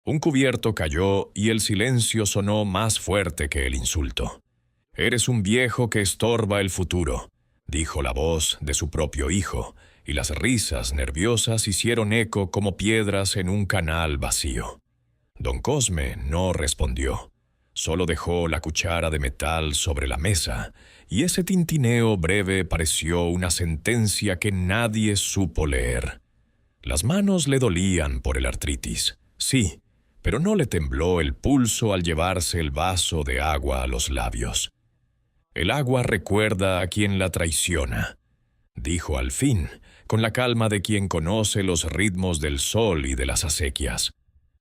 Un cubierto cayó y el silencio sonó más fuerte que el insulto. «Eres un viejo que estorba el futuro», dijo la voz de su propio hijo, y las risas nerviosas hicieron eco como piedras en un canal vacío. Don Cosme no respondió. Solo dejó la cuchara de metal sobre la mesa, y ese tintineo breve pareció una sentencia que nadie supo leer. Las manos le dolían por el artritis, sí, pero no le tembló el pulso al llevarse el vaso de agua a los labios. «El agua recuerda a quien la traiciona», dijo al fin, con la calma de quien conoce los ritmos del sol y de las acequias.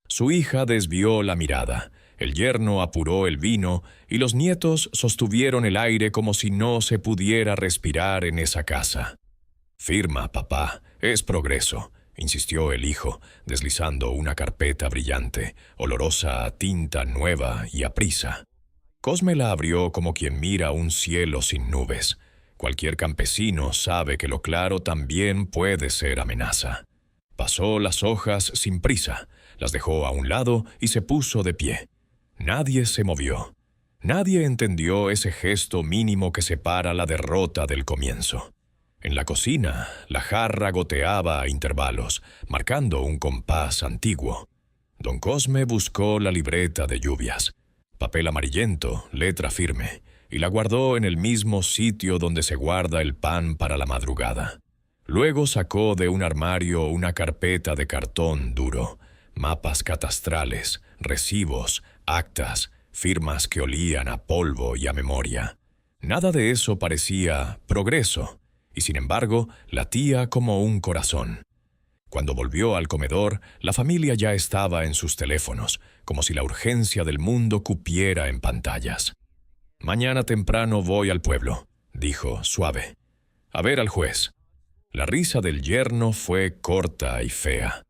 Su hija desvió la mirada, el yerno apuró el vino y los nietos sostuvieron el aire como si no se pudiera respirar en esa casa. «Firma, papá, es progreso», insistió el hijo, deslizando una carpeta brillante, olorosa a tinta nueva y a prisa. Cosme la abrió como quien mira un cielo sin nubes. Cualquier campesino sabe que lo claro también puede ser amenaza. Pasó las hojas sin prisa, las dejó a un lado y se puso de pie. Nadie se movió. Nadie entendió ese gesto mínimo que separa la derrota del comienzo. En la cocina, la jarra goteaba a intervalos, marcando un compás antiguo. Don Cosme buscó la libreta de lluvias. Papel amarillento, letra firme, y la guardó en el mismo sitio donde se guarda el pan para la madrugada. Luego sacó de un armario una carpeta de cartón duro, mapas catastrales, recibos, actas, firmas que olían a polvo y a memoria. Nada de eso parecía progreso, y sin embargo latía como un corazón. Cuando volvió al comedor, la familia ya estaba en sus teléfonos, como si la urgencia del mundo cupiera en pantallas. «Mañana temprano voy al pueblo», dijo, suave. «A ver al juez». La risa del yerno fue corta y fea.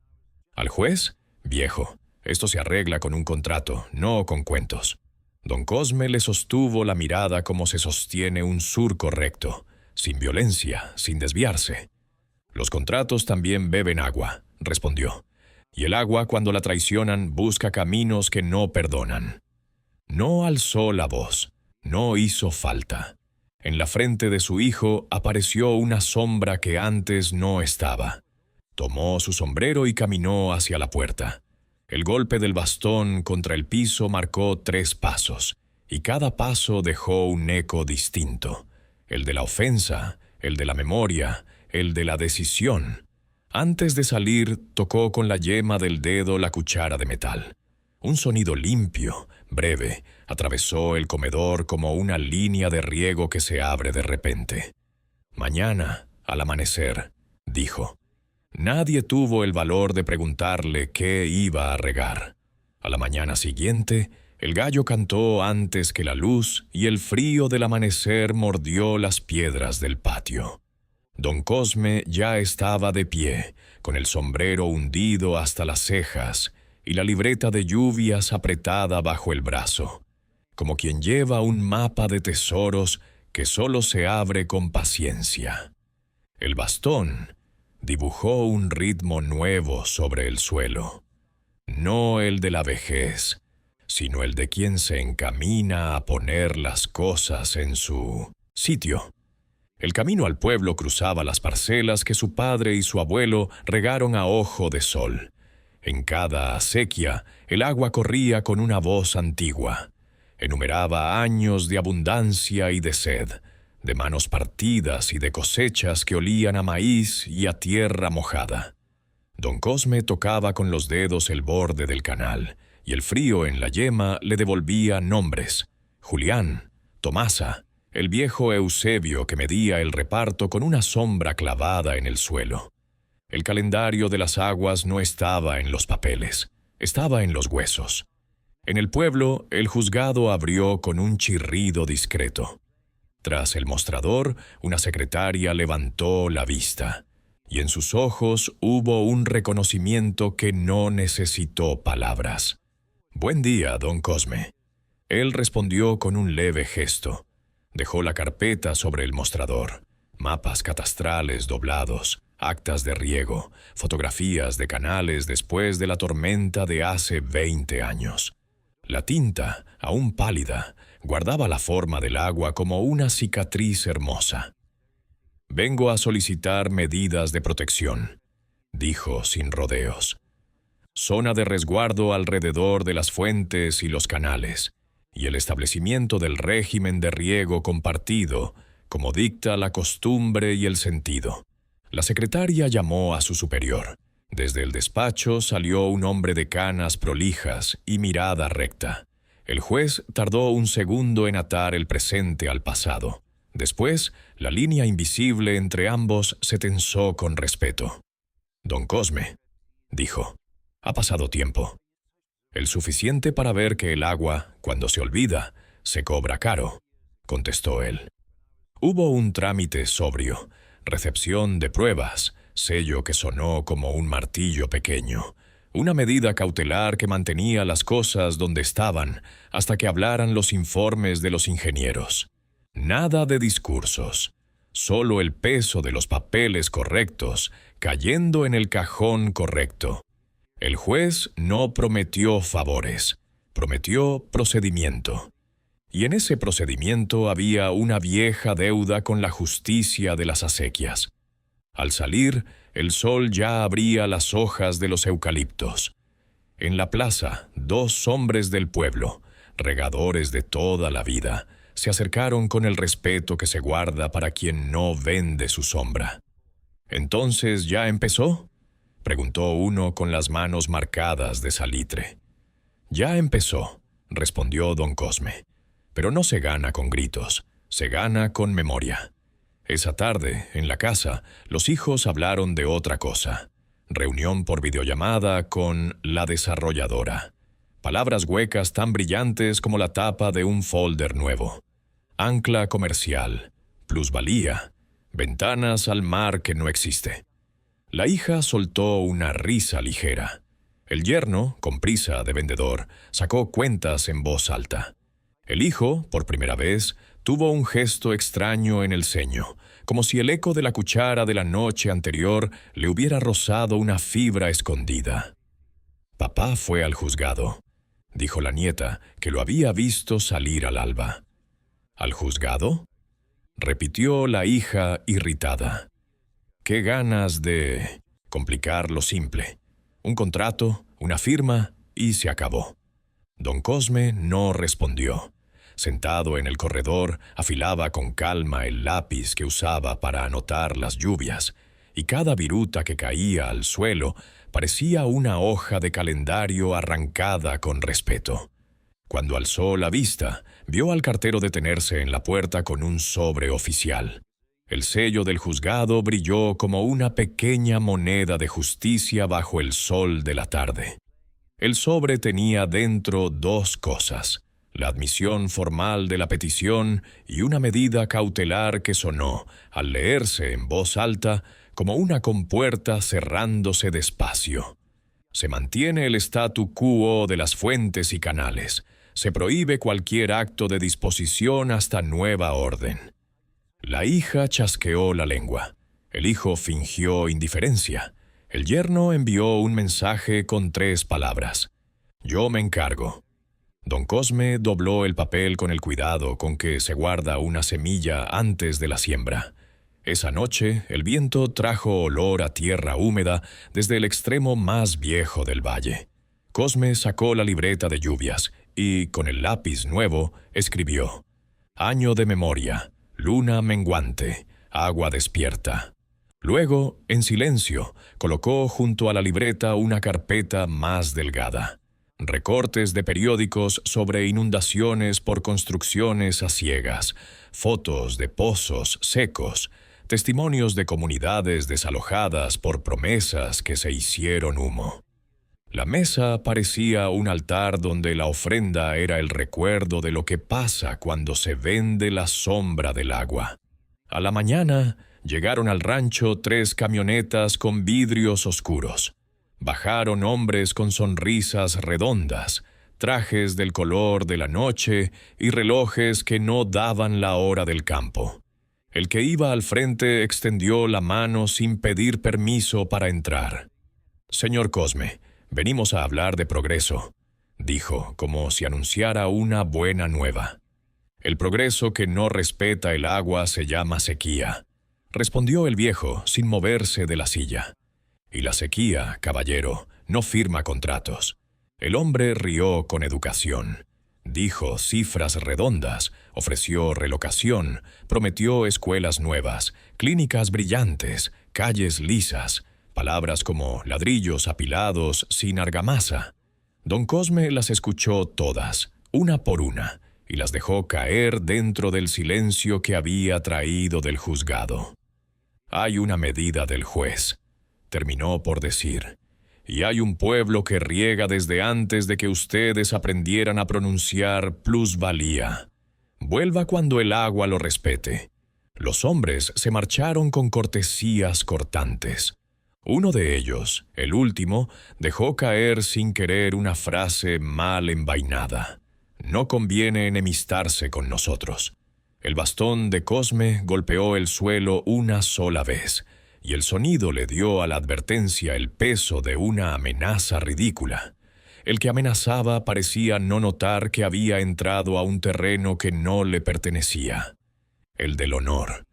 «¿Al juez? Viejo, esto se arregla con un contrato, no con cuentos». Don Cosme le sostuvo la mirada como se sostiene un surco recto, sin violencia, sin desviarse. «Los contratos también beben agua», respondió. «Y el agua, cuando la traicionan, busca caminos que no perdonan». No alzó la voz, no hizo falta. En la frente de su hijo apareció una sombra que antes no estaba. Tomó su sombrero y caminó hacia la puerta. El golpe del bastón contra el piso marcó 3 pasos, y cada paso dejó un eco distinto. El de la ofensa, el de la memoria, el de la decisión. Antes de salir, tocó con la yema del dedo la cuchara de metal. Un sonido limpio, breve, atravesó el comedor como una línea de riego que se abre de repente. «Mañana, al amanecer», dijo. Nadie tuvo el valor de preguntarle qué iba a regar. A la mañana siguiente, el gallo cantó antes que la luz y el frío del amanecer mordió las piedras del patio. Don Cosme ya estaba de pie, con el sombrero hundido hasta las cejas y la libreta de lluvias apretada bajo el brazo, como quien lleva un mapa de tesoros que solo se abre con paciencia. El bastón dibujó un ritmo nuevo sobre el suelo, no el de la vejez, sino el de quien se encamina a poner las cosas en su sitio. El camino al pueblo cruzaba las parcelas que su padre y su abuelo regaron a ojo de sol. En cada acequia, el agua corría con una voz antigua. Enumeraba años de abundancia y de sed, de manos partidas y de cosechas que olían a maíz y a tierra mojada. Don Cosme tocaba con los dedos el borde del canal, y el frío en la yema le devolvía nombres: Julián, Tomasa, el viejo Eusebio que medía el reparto con una sombra clavada en el suelo. El calendario de las aguas no estaba en los papeles, estaba en los huesos. En el pueblo, el juzgado abrió con un chirrido discreto. Tras el mostrador, una secretaria levantó la vista, y en sus ojos hubo un reconocimiento que no necesitó palabras. «Buen día, don Cosme». Él respondió con un leve gesto. Dejó la carpeta sobre el mostrador. Mapas catastrales doblados, actas de riego, fotografías de canales después de la tormenta de hace 20 años. La tinta, aún pálida, guardaba la forma del agua como una cicatriz hermosa. «Vengo a solicitar medidas de protección», dijo sin rodeos. «Zona de resguardo alrededor de las fuentes y los canales, y el establecimiento del régimen de riego compartido, como dicta la costumbre y el sentido». La secretaria llamó a su superior. Desde el despacho salió un hombre de canas prolijas y mirada recta. El juez tardó un segundo en atar el presente al pasado. Después, la línea invisible entre ambos se tensó con respeto. «Don Cosme», dijo, «ha pasado tiempo. El suficiente para ver que el agua, cuando se olvida, se cobra caro», contestó él. Hubo un trámite sobrio, recepción de pruebas, sello que sonó como un martillo pequeño, una medida cautelar que mantenía las cosas donde estaban hasta que hablaran los informes de los ingenieros. Nada de discursos, solo el peso de los papeles correctos cayendo en el cajón correcto. El juez no prometió favores, prometió procedimiento. Y en ese procedimiento había una vieja deuda con la justicia de las acequias. Al salir, el sol ya abría las hojas de los eucaliptos. En la plaza, 2 hombres del pueblo, regadores de toda la vida, se acercaron con el respeto que se guarda para quien no vende su sombra. «¿Entonces ya empezó?», preguntó uno con las manos marcadas de salitre. «Ya empezó», respondió don Cosme. «Pero no se gana con gritos, se gana con memoria». Esa tarde, en la casa, los hijos hablaron de otra cosa. Reunión por videollamada con la desarrolladora. Palabras huecas tan brillantes como la tapa de un folder nuevo. Ancla comercial, plusvalía, ventanas al mar que no existe. La hija soltó una risa ligera. El yerno, con prisa de vendedor, sacó cuentas en voz alta. El hijo, por primera vez, tuvo un gesto extraño en el ceño, como si el eco de la cuchara de la noche anterior le hubiera rozado una fibra escondida. «Papá fue al juzgado», dijo la nieta, que lo había visto salir al alba. «¿Al juzgado?», repitió la hija irritada. «Qué ganas de complicar lo simple. Un contrato, una firma y se acabó». Don Cosme no respondió. Sentado en el corredor, afilaba con calma el lápiz que usaba para anotar las lluvias, y cada viruta que caía al suelo parecía una hoja de calendario arrancada con respeto. Cuando alzó la vista, vio al cartero detenerse en la puerta con un sobre oficial. El sello del juzgado brilló como una pequeña moneda de justicia bajo el sol de la tarde. El sobre tenía dentro 2 cosas: la admisión formal de la petición y una medida cautelar que sonó, al leerse en voz alta, como una compuerta cerrándose despacio. Se mantiene el statu quo de las fuentes y canales. Se prohíbe cualquier acto de disposición hasta nueva orden. La hija chasqueó la lengua. El hijo fingió indiferencia. El yerno envió un mensaje con 3 palabras: «Yo me encargo». Don Cosme dobló el papel con el cuidado con que se guarda una semilla antes de la siembra. Esa noche, el viento trajo olor a tierra húmeda desde el extremo más viejo del valle. Cosme sacó la libreta de lluvias y, con el lápiz nuevo, escribió: «Año de memoria, luna menguante, agua despierta». Luego, en silencio, colocó junto a la libreta una carpeta más delgada. Recortes de periódicos sobre inundaciones por construcciones a ciegas, fotos de pozos secos, testimonios de comunidades desalojadas por promesas que se hicieron humo. La mesa parecía un altar donde la ofrenda era el recuerdo de lo que pasa cuando se vende la sombra del agua. A la mañana llegaron al rancho 3 camionetas con vidrios oscuros. Bajaron hombres con sonrisas redondas, trajes del color de la noche y relojes que no daban la hora del campo. El que iba al frente extendió la mano sin pedir permiso para entrar. «Señor Cosme, venimos a hablar de progreso», dijo, como si anunciara una buena nueva. «El progreso que no respeta el agua se llama sequía», respondió el viejo sin moverse de la silla. «Y la sequía, caballero, no firma contratos». El hombre rió con educación. Dijo cifras redondas, ofreció relocación, prometió escuelas nuevas, clínicas brillantes, calles lisas, palabras como ladrillos apilados sin argamasa. Don Cosme las escuchó todas, una por una, y las dejó caer dentro del silencio que había traído del juzgado. «Hay una medida del juez», terminó por decir, «y hay un pueblo que riega desde antes de que ustedes aprendieran a pronunciar plusvalía. Vuelva cuando el agua lo respete». Los hombres se marcharon con cortesías cortantes. Uno de ellos, el último, dejó caer sin querer una frase mal envainada. «No conviene enemistarse con nosotros». El bastón de Cosme golpeó el suelo una sola vez, y el sonido le dio a la advertencia el peso de una amenaza ridícula. El que amenazaba parecía no notar que había entrado a un terreno que no le pertenecía, el del honor.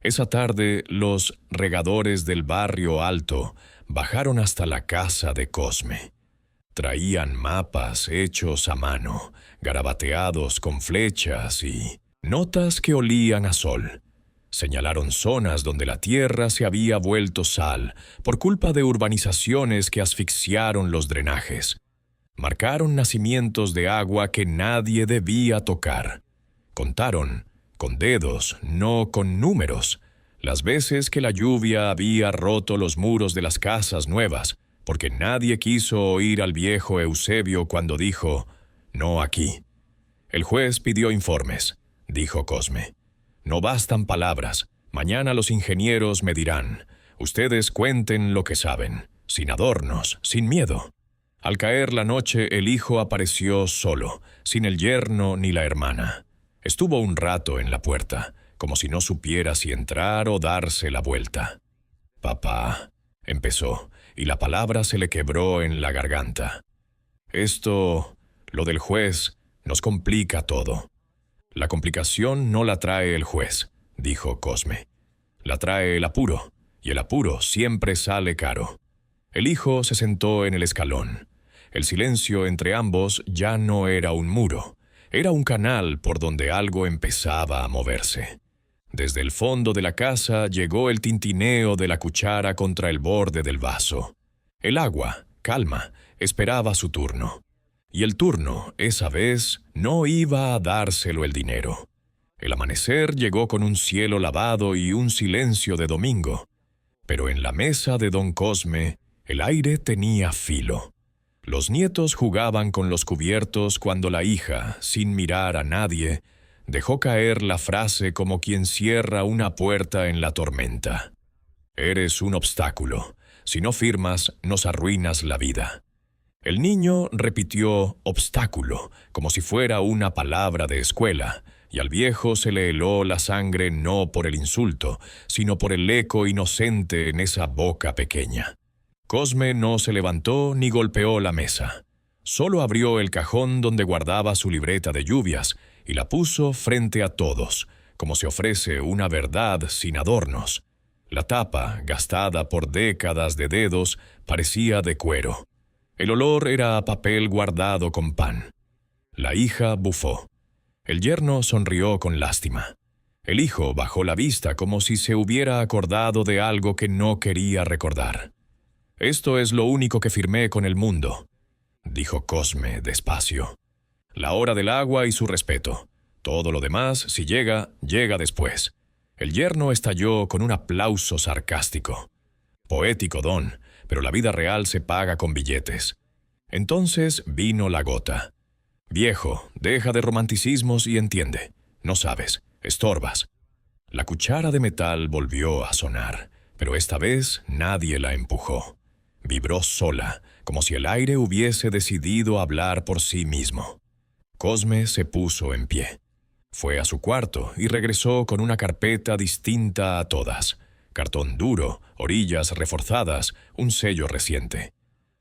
Esa tarde, los regadores del barrio alto bajaron hasta la casa de Cosme. Traían mapas hechos a mano, garabateados con flechas y notas que olían a sol. Señalaron zonas donde la tierra se había vuelto sal por culpa de urbanizaciones que asfixiaron los drenajes. Marcaron nacimientos de agua que nadie debía tocar. Contaron, con dedos, no con números, las veces que la lluvia había roto los muros de las casas nuevas, porque nadie quiso oír al viejo Eusebio cuando dijo, «No aquí». El juez pidió informes, dijo Cosme. «No bastan palabras. Mañana los ingenieros me dirán. Ustedes cuenten lo que saben, sin adornos, sin miedo». Al caer la noche, el hijo apareció solo, sin el yerno ni la hermana. Estuvo un rato en la puerta, como si no supiera si entrar o darse la vuelta. «Papá», empezó, y la palabra se le quebró en la garganta. «Esto, lo del juez, nos complica todo». «La complicación no la trae el juez», dijo Cosme. «La trae el apuro, y el apuro siempre sale caro». El hijo se sentó en el escalón. El silencio entre ambos ya no era un muro, era un canal por donde algo empezaba a moverse. Desde el fondo de la casa llegó el tintineo de la cuchara contra el borde del vaso. El agua, calma, esperaba su turno. Y el turno, esa vez, no iba a dárselo el dinero. El amanecer llegó con un cielo lavado y un silencio de domingo. Pero en la mesa de don Cosme, el aire tenía filo. Los nietos jugaban con los cubiertos cuando la hija, sin mirar a nadie, dejó caer la frase como quien cierra una puerta en la tormenta. «Eres un obstáculo. Si no firmas, nos arruinas la vida». El niño repitió obstáculo, como si fuera una palabra de escuela, y al viejo se le heló la sangre no por el insulto, sino por el eco inocente en esa boca pequeña. Cosme no se levantó ni golpeó la mesa. Solo abrió el cajón donde guardaba su libreta de lluvias y la puso frente a todos, como se ofrece una verdad sin adornos. La tapa, gastada por décadas de dedos, parecía de cuero. El olor era a papel guardado con pan. La hija bufó. El yerno sonrió con lástima. El hijo bajó la vista como si se hubiera acordado de algo que no quería recordar. «Esto es lo único que firmé con el mundo», dijo Cosme despacio. «La hora del agua y su respeto. Todo lo demás, si llega, llega después». El yerno estalló con un aplauso sarcástico. «Poético, don, pero la vida real se paga con billetes». Entonces vino la gota. «Viejo, deja de romanticismos y entiende. No sabes, estorbas». La cuchara de metal volvió a sonar, pero esta vez nadie la empujó. Vibró sola, como si el aire hubiese decidido hablar por sí mismo. Cosme se puso en pie. Fue a su cuarto y regresó con una carpeta distinta a todas. Cartón duro, orillas reforzadas, un sello reciente.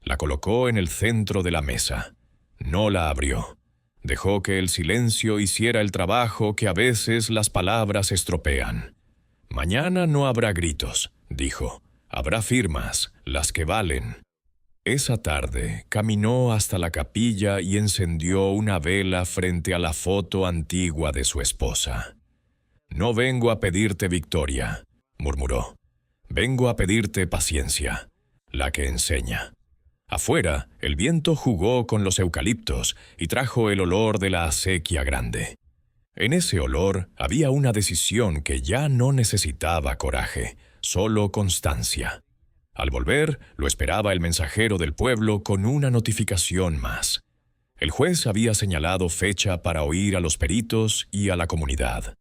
La colocó en el centro de la mesa. No la abrió. Dejó que el silencio hiciera el trabajo que a veces las palabras estropean. «Mañana no habrá gritos», dijo. «Habrá firmas, las que valen». Esa tarde caminó hasta la capilla y encendió una vela frente a la foto antigua de su esposa. «No vengo a pedirte victoria», murmuró. «Vengo a pedirte paciencia, la que enseña». Afuera, el viento jugó con los eucaliptos y trajo el olor de la acequia grande. En ese olor había una decisión que ya no necesitaba coraje, solo constancia. Al volver, lo esperaba el mensajero del pueblo con una notificación más. El juez había señalado fecha para oír a los peritos y a la comunidad.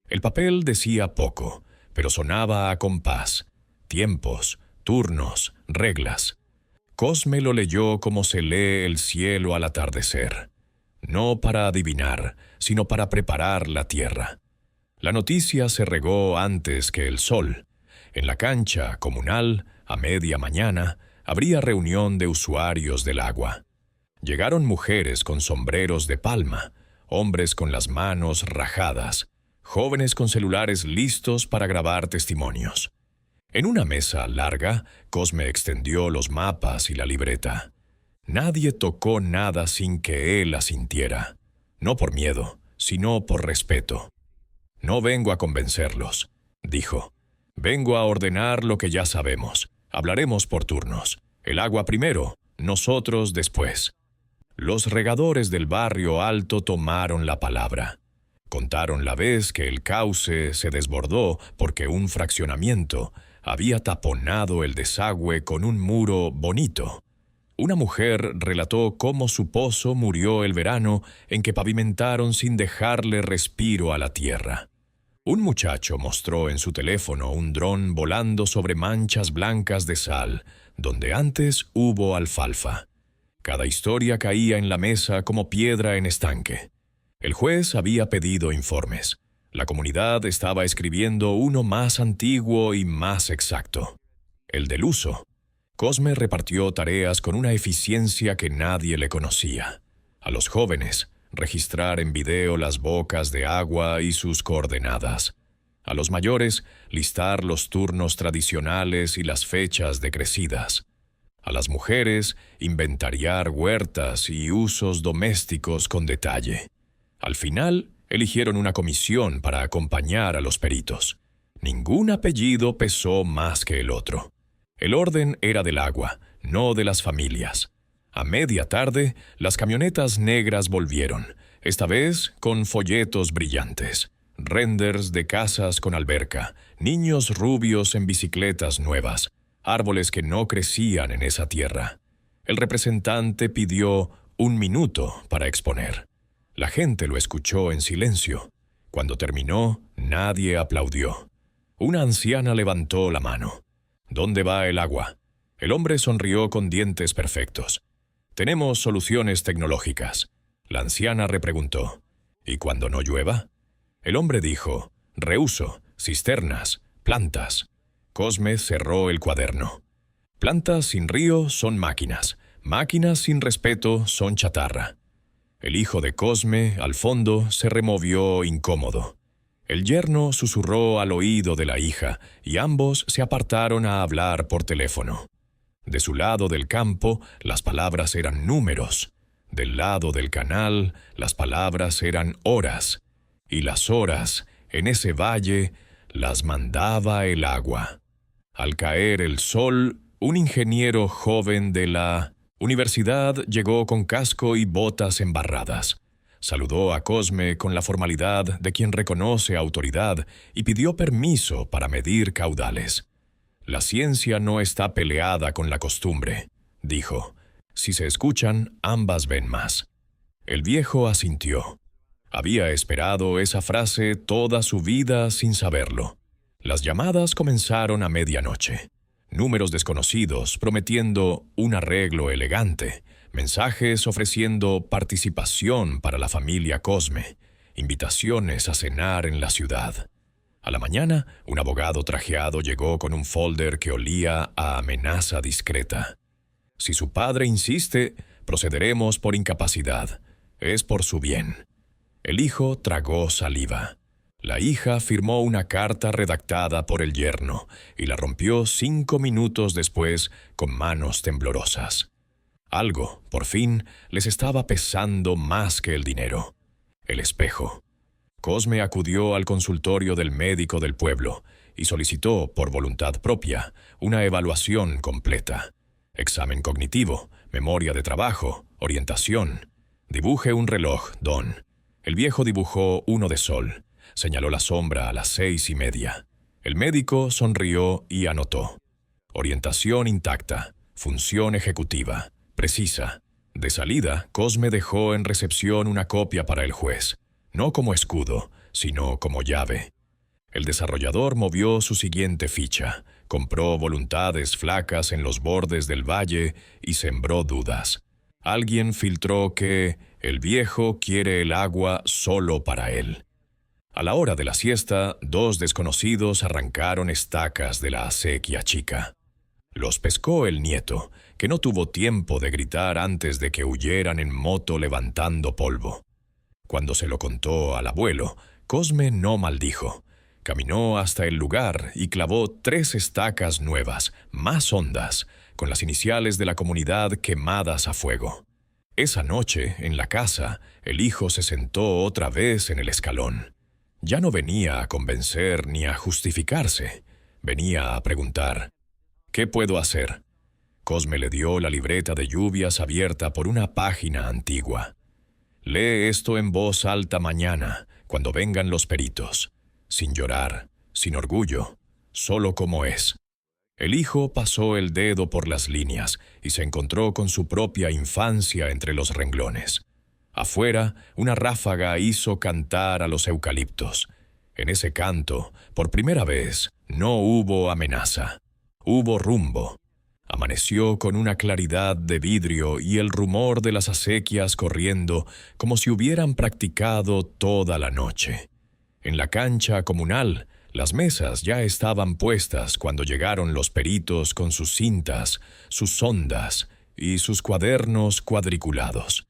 El papel decía poco, pero sonaba a compás. Tiempos, turnos, reglas. Cosme lo leyó como se lee el cielo al atardecer. No para adivinar, sino para preparar la tierra. La noticia se regó antes que el sol. En la cancha comunal, a media mañana, habría reunión de usuarios del agua. Llegaron mujeres con sombreros de palma, hombres con las manos rajadas, jóvenes con celulares listos para grabar testimonios. En una mesa larga, Cosme extendió los mapas y la libreta. Nadie tocó nada sin que él asintiera. No por miedo, sino por respeto. «No vengo a convencerlos», dijo. «Vengo a ordenar lo que ya sabemos. Hablaremos por turnos. El agua primero, nosotros después». Los regadores del barrio alto tomaron la palabra. Contaron la vez que el cauce se desbordó porque un fraccionamiento había taponado el desagüe con un muro bonito. Una mujer relató cómo su pozo murió el verano en que pavimentaron sin dejarle respiro a la tierra. Un muchacho mostró en su teléfono un dron volando sobre manchas blancas de sal, donde antes hubo alfalfa. Cada historia caía en la mesa como piedra en estanque. El juez había pedido informes. La comunidad estaba escribiendo uno más antiguo y más exacto. El del uso. Cosme repartió tareas con una eficiencia que nadie le conocía. A los jóvenes, registrar en video las bocas de agua y sus coordenadas. A los mayores, listar los turnos tradicionales y las fechas decrecidas. A las mujeres, inventariar huertas y usos domésticos con detalle. Al final, eligieron una comisión para acompañar a los peritos. Ningún apellido pesó más que el otro. El orden era del agua, no de las familias. A media tarde, las camionetas negras volvieron, esta vez con folletos brillantes, renders de casas con alberca, niños rubios en bicicletas nuevas, árboles que no crecían en esa tierra. El representante pidió 1 minuto para exponer. La gente lo escuchó en silencio. Cuando terminó, nadie aplaudió. Una anciana levantó la mano. «¿Dónde va el agua?» El hombre sonrió con dientes perfectos. «Tenemos soluciones tecnológicas». La anciana repreguntó. «¿Y cuando no llueva?» El hombre dijo. «Reuso, cisternas, plantas». Cosme cerró el cuaderno. «Plantas sin río son máquinas. Máquinas sin respeto son chatarra». El hijo de Cosme, al fondo, se removió incómodo. El yerno susurró al oído de la hija y ambos se apartaron a hablar por teléfono. De su lado del campo, las palabras eran números. Del lado del canal, las palabras eran horas. Y las horas, en ese valle, las mandaba el agua. Al caer el sol, un ingeniero joven de la universidad llegó con casco y botas embarradas. Saludó a Cosme con la formalidad de quien reconoce autoridad y pidió permiso para medir caudales. «La ciencia no está peleada con la costumbre», dijo. «Si se escuchan, ambas ven más». El viejo asintió. Había esperado esa frase toda su vida sin saberlo. Las llamadas comenzaron a medianoche. Números desconocidos prometiendo un arreglo elegante, mensajes ofreciendo participación para la familia Cosme, invitaciones a cenar en la ciudad. A la mañana, un abogado trajeado llegó con un folder que olía a amenaza discreta. Si su padre insiste, procederemos por incapacidad. Es por su bien. El hijo tragó saliva. La hija firmó una carta redactada por el yerno y la rompió 5 minutos después con manos temblorosas. Algo, por fin, les estaba pesando más que el dinero. El espejo. Cosme acudió al consultorio del médico del pueblo y solicitó, por voluntad propia, una evaluación completa. Examen cognitivo, memoria de trabajo, orientación. Dibuje un reloj, don. El viejo dibujó uno de sol. Señaló la sombra a las 6:30. El médico sonrió y anotó. Orientación intacta, función ejecutiva, precisa. De salida, Cosme dejó en recepción una copia para el juez, no como escudo, sino como llave. El desarrollador movió su siguiente ficha, compró voluntades flacas en los bordes del valle y sembró dudas. Alguien filtró que el viejo quiere el agua solo para él. A la hora de la siesta, 2 desconocidos arrancaron estacas de la acequia chica. Los pescó el nieto, que no tuvo tiempo de gritar antes de que huyeran en moto levantando polvo. Cuando se lo contó al abuelo, Cosme no maldijo. Caminó hasta el lugar y clavó 3 estacas nuevas, más hondas, con las iniciales de la comunidad quemadas a fuego. Esa noche, en la casa, el hijo se sentó otra vez en el escalón. Ya no venía a convencer ni a justificarse. Venía a preguntar, ¿qué puedo hacer? Cosme le dio la libreta de lluvias abierta por una página antigua. Lee esto en voz alta mañana, cuando vengan los peritos. Sin llorar, sin orgullo, solo como es. El hijo pasó el dedo por las líneas y se encontró con su propia infancia entre los renglones. Afuera, una ráfaga hizo cantar a los eucaliptos. En ese canto, por primera vez, no hubo amenaza. Hubo rumbo. Amaneció con una claridad de vidrio y el rumor de las acequias corriendo como si hubieran practicado toda la noche. En la cancha comunal, las mesas ya estaban puestas cuando llegaron los peritos con sus cintas, sus sondas y sus cuadernos cuadriculados.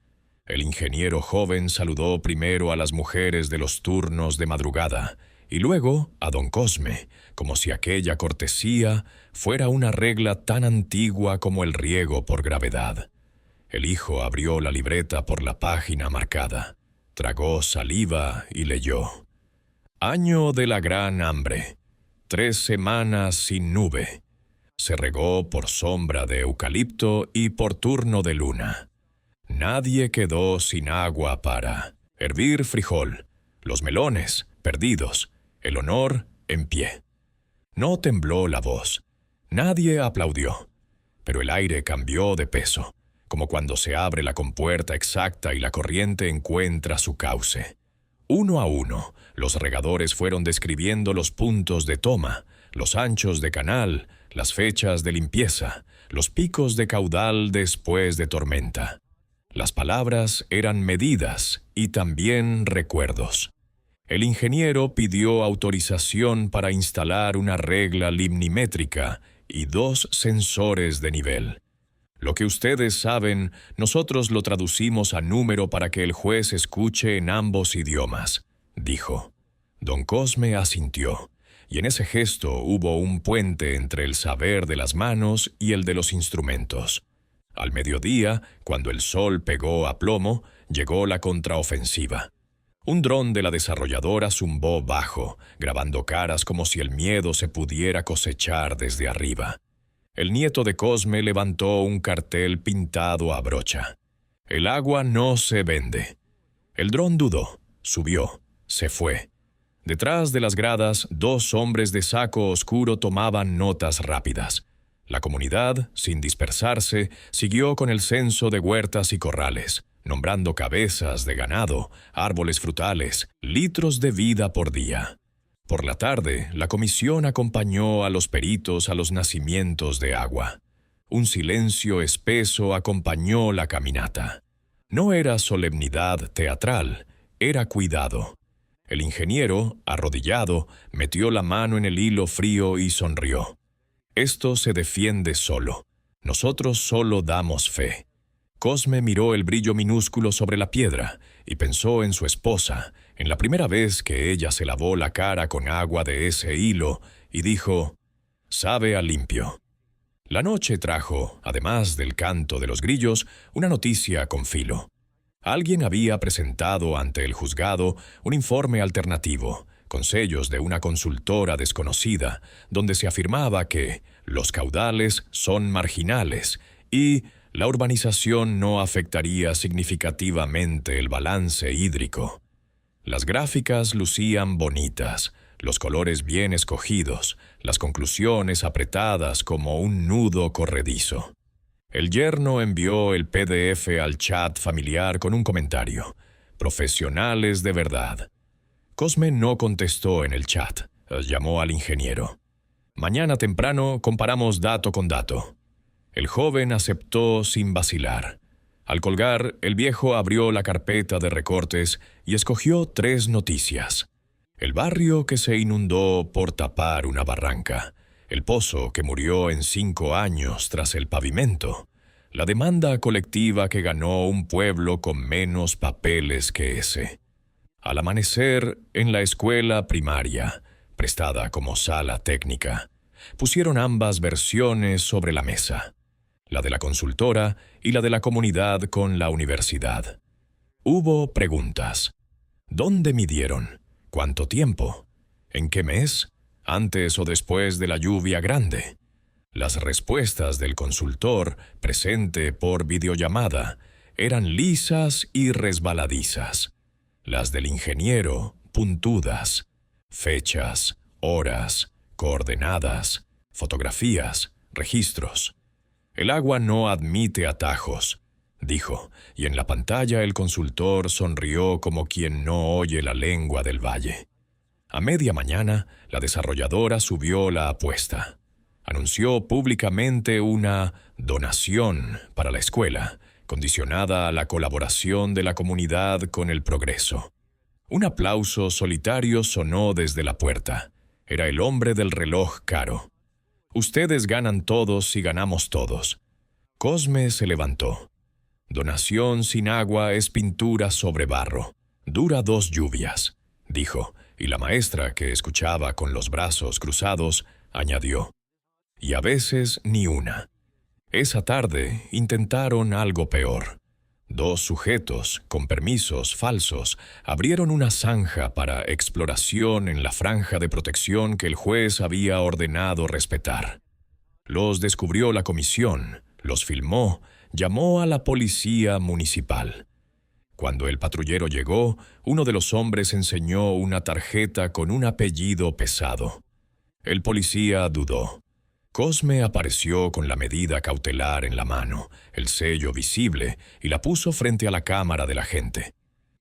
El ingeniero joven saludó primero a las mujeres de los turnos de madrugada y luego a don Cosme, como si aquella cortesía fuera una regla tan antigua como el riego por gravedad. El hijo abrió la libreta por la página marcada, tragó saliva y leyó. Año de la gran hambre. 3 semanas sin nube. Se regó por sombra de eucalipto y por turno de luna. Nadie quedó sin agua para hervir frijol, los melones perdidos, el honor en pie. No tembló la voz. Nadie aplaudió. Pero el aire cambió de peso, como cuando se abre la compuerta exacta y la corriente encuentra su cauce. Uno a uno, los regadores fueron describiendo los puntos de toma, los anchos de canal, las fechas de limpieza, los picos de caudal después de tormenta. Las palabras eran medidas y también recuerdos. El ingeniero pidió autorización para instalar una regla limnimétrica y 2 sensores de nivel. Lo que ustedes saben, nosotros lo traducimos a número para que el juez escuche en ambos idiomas, dijo. Don Cosme asintió, y en ese gesto hubo un puente entre el saber de las manos y el de los instrumentos. Al mediodía, cuando el sol pegó a plomo, llegó la contraofensiva. Un dron de la desarrolladora zumbó bajo, grabando caras como si el miedo se pudiera cosechar desde arriba. El nieto de Cosme levantó un cartel pintado a brocha. El agua no se vende. El dron dudó, subió, se fue. Detrás de las gradas, 2 hombres de saco oscuro tomaban notas rápidas. La comunidad, sin dispersarse, siguió con el censo de huertas y corrales, nombrando cabezas de ganado, árboles frutales, litros de vida por día. Por la tarde, la comisión acompañó a los peritos a los nacimientos de agua. Un silencio espeso acompañó la caminata. No era solemnidad teatral, era cuidado. El ingeniero, arrodillado, metió la mano en el hilo frío y sonrió. Esto se defiende solo. Nosotros solo damos fe. Cosme miró el brillo minúsculo sobre la piedra y pensó en su esposa, en la primera vez que ella se lavó la cara con agua de ese hilo, y dijo: «Sabe a limpio». La noche trajo, además del canto de los grillos, una noticia con filo. Alguien había presentado ante el juzgado un informe alternativo, con sellos de una consultora desconocida, donde se afirmaba que los caudales son marginales y la urbanización no afectaría significativamente el balance hídrico. Las gráficas lucían bonitas, los colores bien escogidos, las conclusiones apretadas como un nudo corredizo. El yerno envió el PDF al chat familiar con un comentario: «Profesionales de verdad». Cosme no contestó en el chat. Llamó al ingeniero. «Mañana temprano comparamos dato con dato». El joven aceptó sin vacilar. Al colgar, el viejo abrió la carpeta de recortes y escogió 3 noticias. El barrio que se inundó por tapar una barranca, el pozo que murió en 5 años tras el pavimento, la demanda colectiva que ganó un pueblo con menos papeles que ese. Al amanecer, en la escuela primaria, prestada como sala técnica, pusieron ambas versiones sobre la mesa, la de la consultora y la de la comunidad con la universidad. Hubo preguntas. ¿Dónde midieron? ¿Cuánto tiempo? ¿En qué mes? ¿Antes o después de la lluvia grande? Las respuestas del consultor, presente por videollamada, eran lisas y resbaladizas. Las del ingeniero, puntudas. Fechas, horas, coordenadas, fotografías, registros. «El agua no admite atajos», dijo, y en la pantalla el consultor sonrió como quien no oye la lengua del valle. A media mañana, la desarrolladora subió la apuesta. Anunció públicamente una donación para la escuela, condicionada a la colaboración de la comunidad con el progreso. Un aplauso solitario sonó desde la puerta. Era el hombre del reloj caro. «Ustedes ganan todos y ganamos todos». Cosme se levantó. «Donación sin agua es pintura sobre barro. Dura 2 lluvias», dijo, y la maestra, que escuchaba con los brazos cruzados, añadió: «Y a veces ni una». Esa tarde intentaron algo peor. 2 sujetos, con permisos falsos, abrieron una zanja para exploración en la franja de protección que el juez había ordenado respetar. Los descubrió la comisión, los filmó, llamó a la policía municipal. Cuando el patrullero llegó, uno de los hombres enseñó una tarjeta con un apellido pesado. El policía dudó. Cosme apareció con la medida cautelar en la mano, el sello visible, y la puso frente a la cámara del agente.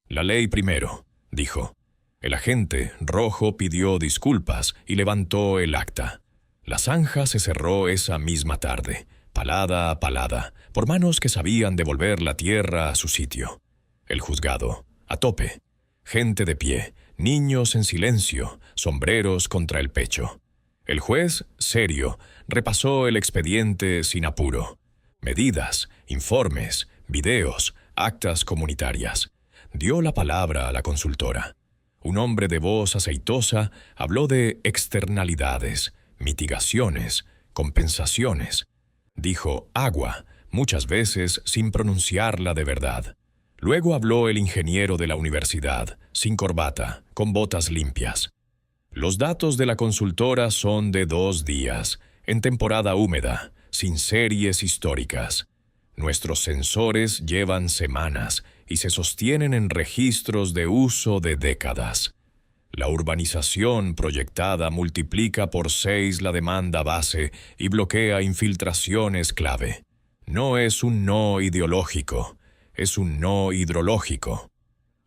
«La ley primero», dijo. El agente, rojo, pidió disculpas y levantó el acta. La zanja se cerró esa misma tarde, palada a palada, por manos que sabían devolver la tierra a su sitio. El juzgado, a tope. Gente de pie, niños en silencio, sombreros contra el pecho. El juez, serio, repasó el expediente sin apuro. Medidas, informes, videos, actas comunitarias. Dio la palabra a la consultora. Un hombre de voz aceitosa habló de externalidades, mitigaciones, compensaciones. Dijo agua, muchas veces sin pronunciarla de verdad. Luego habló el ingeniero de la universidad, sin corbata, con botas limpias. Los datos de la consultora son de 2 días, en temporada húmeda, sin series históricas. Nuestros sensores llevan semanas y se sostienen en registros de uso de décadas. La urbanización proyectada multiplica por 6 la demanda base y bloquea infiltraciones clave. No es un no ideológico, es un no hidrológico.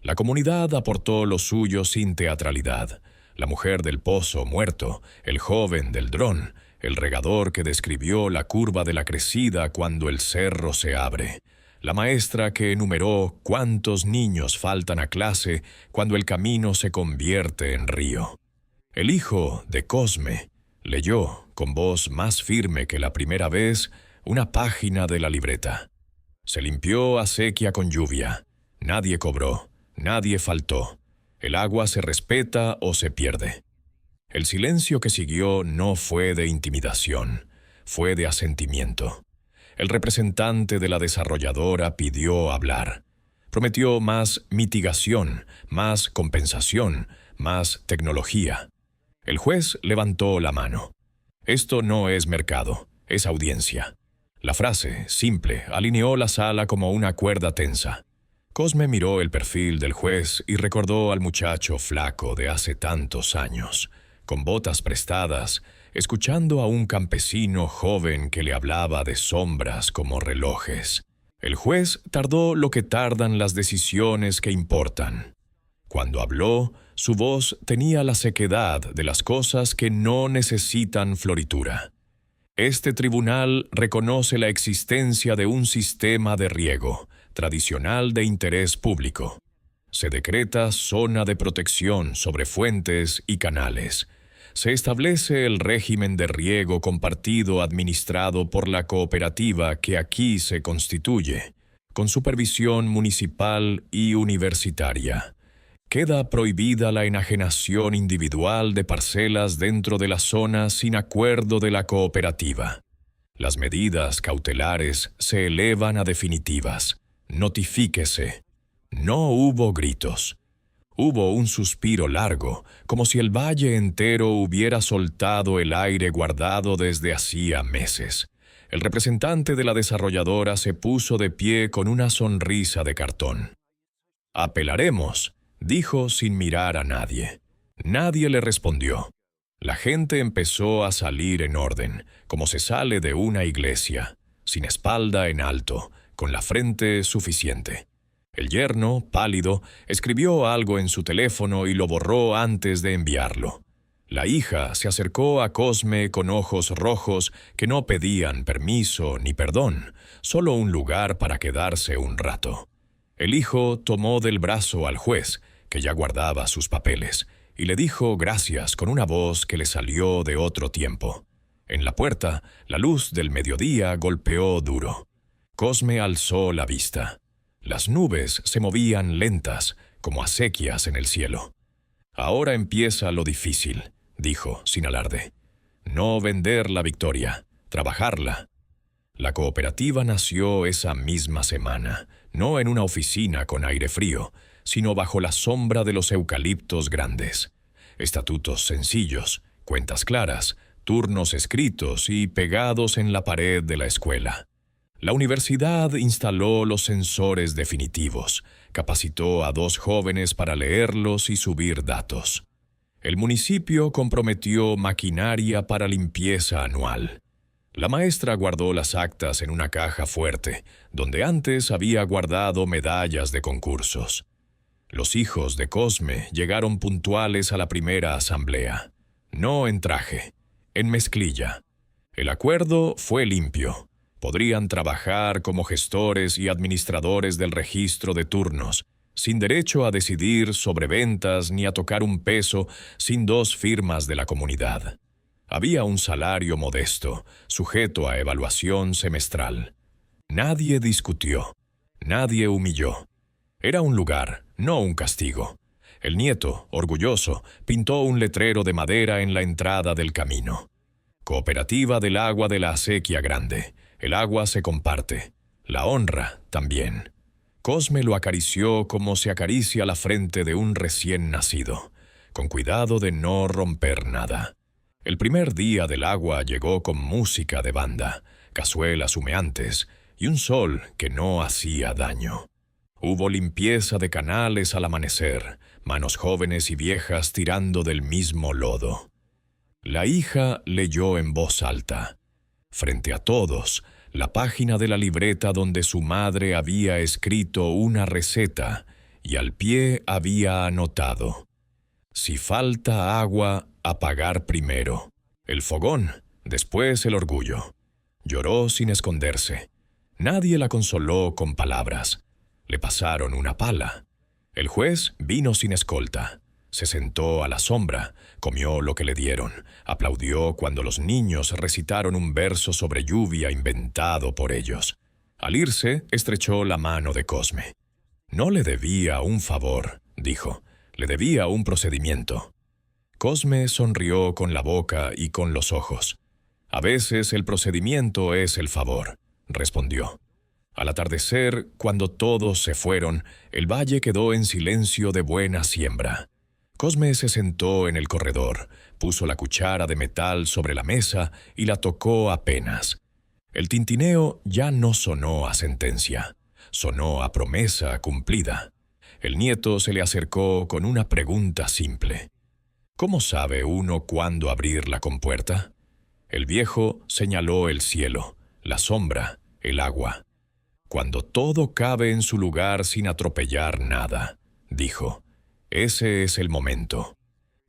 La comunidad aportó lo suyo sin teatralidad. La mujer del pozo muerto, el joven del dron, el regador que describió la curva de la crecida cuando el cerro se abre, la maestra que enumeró cuántos niños faltan a clase cuando el camino se convierte en río. El hijo de Cosme leyó, con voz más firme que la primera vez, una página de la libreta. Se limpió acequia con lluvia. Nadie cobró, nadie faltó. El agua se respeta o se pierde. El silencio que siguió no fue de intimidación, fue de asentimiento. El representante de la desarrolladora pidió hablar. Prometió más mitigación, más compensación, más tecnología. El juez levantó la mano. Esto no es mercado, es audiencia. La frase, simple, alineó la sala como una cuerda tensa. Cosme miró el perfil del juez y recordó al muchacho flaco de hace tantos años, con botas prestadas, escuchando a un campesino joven que le hablaba de sombras como relojes. El juez tardó lo que tardan las decisiones que importan. Cuando habló, su voz tenía la sequedad de las cosas que no necesitan floritura. Este tribunal reconoce la existencia de un sistema de riego, tradicional de interés público. Se decreta zona de protección sobre fuentes y canales. Se establece el régimen de riego compartido administrado por la cooperativa que aquí se constituye, con supervisión municipal y universitaria. Queda prohibida la enajenación individual de parcelas dentro de la zona sin acuerdo de la cooperativa. Las medidas cautelares se elevan a definitivas. Notifíquese. No hubo gritos. Hubo un suspiro largo, como si el valle entero hubiera soltado el aire guardado desde hacía meses. El representante de la desarrolladora se puso de pie con una sonrisa de cartón. «Apelaremos», dijo sin mirar a nadie. Nadie le respondió. La gente empezó a salir en orden, como se sale de una iglesia, sin espalda en alto, con la frente suficiente. El yerno, pálido, escribió algo en su teléfono y lo borró antes de enviarlo. La hija se acercó a Cosme con ojos rojos que no pedían permiso ni perdón, solo un lugar para quedarse un rato. El hijo tomó del brazo al juez, que ya guardaba sus papeles, y le dijo gracias con una voz que le salió de otro tiempo. En la puerta, la luz del mediodía golpeó duro. Cosme alzó la vista. Las nubes se movían lentas, como acequias en el cielo. «Ahora empieza lo difícil», dijo, sin alarde. «No vender la victoria, trabajarla». La cooperativa nació esa misma semana, no en una oficina con aire frío, sino bajo la sombra de los eucaliptos grandes. Estatutos sencillos, cuentas claras, turnos escritos y pegados en la pared de la escuela. La universidad instaló los sensores definitivos, capacitó a 2 jóvenes para leerlos y subir datos. El municipio comprometió maquinaria para limpieza anual. La maestra guardó las actas en una caja fuerte, donde antes había guardado medallas de concursos. Los hijos de Cosme llegaron puntuales a la primera asamblea. No en traje, en mezclilla. El acuerdo fue limpio. Podrían trabajar como gestores y administradores del registro de turnos, sin derecho a decidir sobre ventas ni a tocar un peso sin 2 firmas de la comunidad. Había un salario modesto, sujeto a evaluación semestral. Nadie discutió, nadie humilló. Era un lugar, no un castigo. El nieto, orgulloso, pintó un letrero de madera en la entrada del camino. Cooperativa del agua de la acequia grande. El agua se comparte. La honra también. Cosme lo acarició como se acaricia la frente de un recién nacido, con cuidado de no romper nada. El primer día del agua llegó con música de banda, cazuelas humeantes y un sol que no hacía daño. Hubo limpieza de canales al amanecer, manos jóvenes y viejas tirando del mismo lodo. La hija leyó en voz alta. Frente a todos, la página de la libreta donde su madre había escrito una receta y al pie había anotado: si falta agua, apagar primero. El fogón, después el orgullo. Lloró sin esconderse. Nadie la consoló con palabras. Le pasaron una pala. El juez vino sin escolta. Se sentó a la sombra, comió lo que le dieron, aplaudió cuando los niños recitaron un verso sobre lluvia inventado por ellos. Al irse, estrechó la mano de Cosme. No le debía un favor, dijo, le debía un procedimiento. Cosme sonrió con la boca y con los ojos. A veces el procedimiento es el favor, respondió. Al atardecer, cuando todos se fueron, el valle quedó en silencio de buena siembra. Cosme se sentó en el corredor, puso la cuchara de metal sobre la mesa y la tocó apenas. El tintineo ya no sonó a sentencia, sonó a promesa cumplida. El nieto se le acercó con una pregunta simple. ¿Cómo sabe uno cuándo abrir la compuerta? El viejo señaló el cielo, la sombra, el agua. Cuando todo cabe en su lugar sin atropellar nada, dijo. Ese es el momento.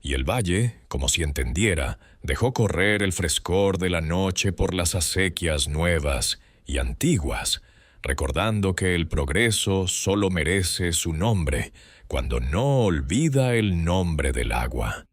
Y el valle, como si entendiera, dejó correr el frescor de la noche por las acequias nuevas y antiguas, recordando que el progreso solo merece su nombre cuando no olvida el nombre del agua.